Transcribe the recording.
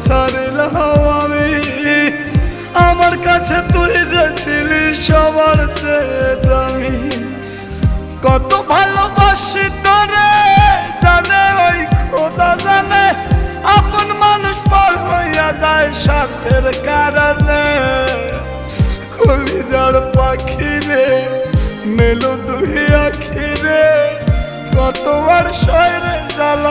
ছাড়লাম আমি। আমার কাছে তুই যে ছিলি সবার চেয়ে দামি। কত ভালোবাসি তোরে জানে ওই খোদা জানে, আপন মানুষ পর হইয়া যায় স্বার্থের কারণে। কলিজার পাখি রে মেলো দুই আখি রে, কত আর শয়রে জ্বালা